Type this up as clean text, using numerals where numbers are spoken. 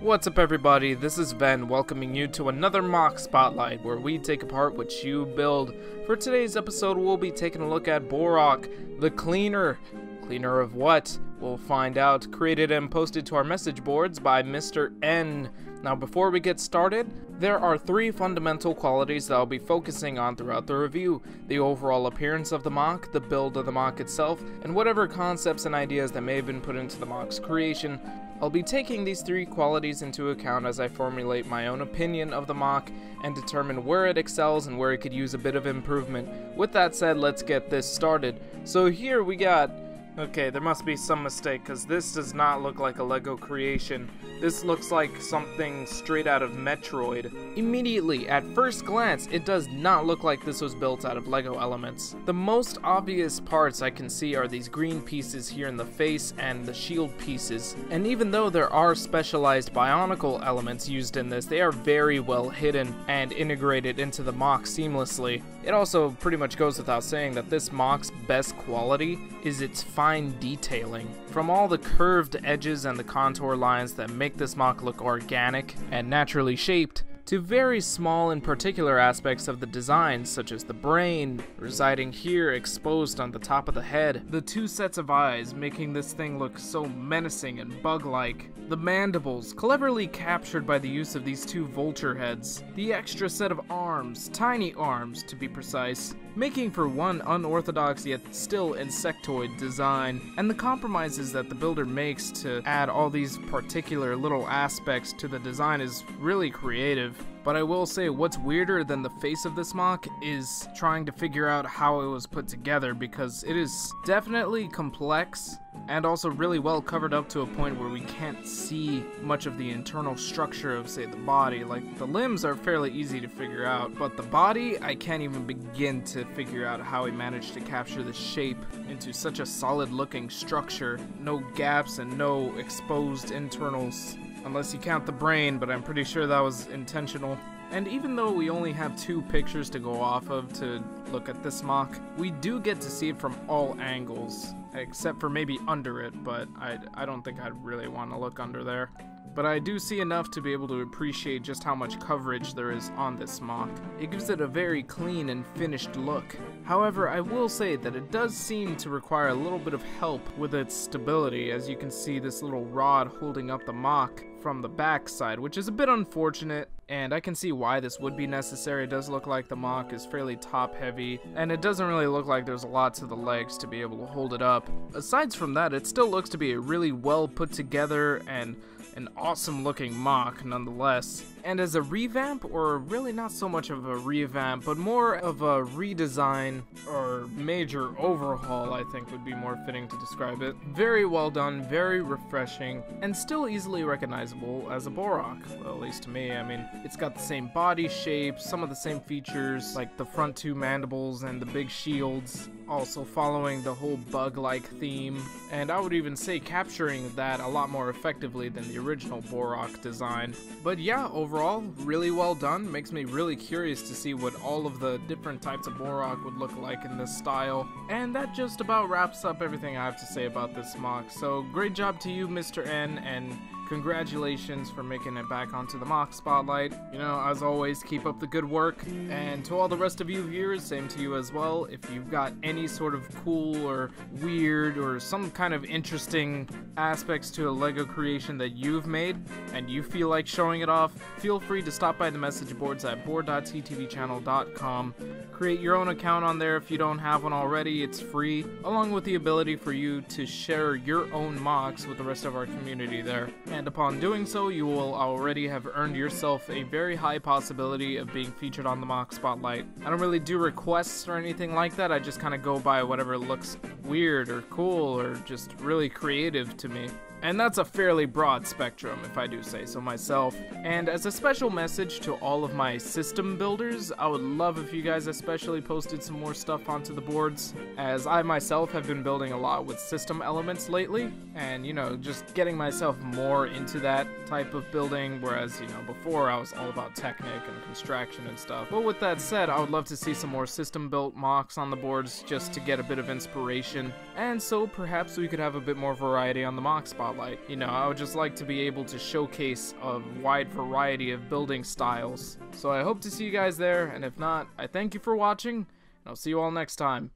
What's up everybody, this is Ben welcoming you to another MOC Spotlight where we take apart what you build. For today's episode we'll be taking a look at Bohrok, the cleaner. Cleaner of what? We'll find out. Created and posted to our message boards by Mr. N. Now before we get started, there are three fundamental qualities that I'll be focusing on throughout the review: the overall appearance of the MOC, the build of the MOC itself, and whatever concepts and ideas that may have been put into the MOC's creation. I'll be taking these three qualities into account as I formulate my own opinion of the MOC and determine where it excels and where it could use a bit of improvement. With that said, let's get this started. So here we got... Okay, there must be some mistake because this does not look like a Lego creation. This looks like something straight out of Metroid. Immediately, at first glance, it does not look like this was built out of Lego elements. The most obvious parts I can see are these green pieces here in the face and the shield pieces. And even though there are specialized BIONICLE elements used in this, they are very well hidden and integrated into the MOC seamlessly. It also pretty much goes without saying that this MOC's best quality is its fine detailing. From all the curved edges and the contour lines that make this MOC look organic and naturally shaped, to very small and particular aspects of the design, such as the brain residing here exposed on the top of the head, the two sets of eyes making this thing look so menacing and bug-like, the mandibles cleverly captured by the use of these two vulture heads, the extra set of arms, tiny arms to be precise, making for one unorthodox yet still insectoid design, and the compromises that the builder makes to add all these particular little aspects to the design is really creative. But I will say what's weirder than the face of this MOC is trying to figure out how it was put together, because it is definitely complex and also really well covered up to a point where we can't see much of the internal structure of, say, the body. Like, the limbs are fairly easy to figure out, but the body, I can't even begin to figure out how he managed to capture the shape into such a solid looking structure. No gaps and no exposed internals. Unless you count the brain, but I'm pretty sure that was intentional. And even though we only have two pictures to go off of to look at this MOC, we do get to see it from all angles, except for maybe under it, but I don't think I'd really want to look under there. But I do see enough to be able to appreciate just how much coverage there is on this MOC. It gives it a very clean and finished look. However, I will say that it does seem to require a little bit of help with its stability, as you can see this little rod holding up the MOC from the back side, which is a bit unfortunate, and I can see why this would be necessary. It does look like the MOC is fairly top heavy, and it doesn't really look like there's a lot to the legs to be able to hold it up. Aside from that, it still looks to be a really well put together and an awesome looking MOC nonetheless. And as a revamp, or really not so much of a revamp, but more of a redesign or major overhaul, I think would be more fitting to describe it. Very well done, very refreshing, and still easily recognizable as a Bohrok, well, at least to me. I mean, it's got the same body shape, some of the same features, like the front two mandibles and the big shields, also following the whole bug-like theme, and I would even say capturing that a lot more effectively than the original Bohrok design. But yeah, overall, really well done. Makes me really curious to see what all of the different types of Bohrok would look like in this style. And that just about wraps up everything I have to say about this MOC. So great job to you, Mr. N, and congratulations for making it back onto the MOC Spotlight. You know, as always, keep up the good work. And to all the rest of you viewers, same to you as well. If you've got any sort of cool or weird or some kind of interesting aspects to a Lego creation that you've made and you feel like showing it off, feel free to stop by the message boards at board.ttvchannel.com. Create your own account on there if you don't have one already. It's free, along with the ability for you to share your own MOCs with the rest of our community there. And upon doing so, you will already have earned yourself a very high possibility of being featured on the MOC Spotlight. I don't really do requests or anything like that. I just kind of go by whatever looks weird or cool or just really creative to me. And that's a fairly broad spectrum, if I do say so myself. And as a special message to all of my system builders, I would love if you guys especially posted some more stuff onto the boards, as I myself have been building a lot with system elements lately, and, you know, just getting myself more into that type of building, whereas, you know, before I was all about Technic and construction and stuff. But with that said, I would love to see some more system built MOCs on the boards just to get a bit of inspiration, and so perhaps we could have a bit more variety on the MOC Spotlight. Spotlight. You know, I would just like to be able to showcase a wide variety of building styles. So I hope to see you guys there, and if not, I thank you for watching, and I'll see you all next time.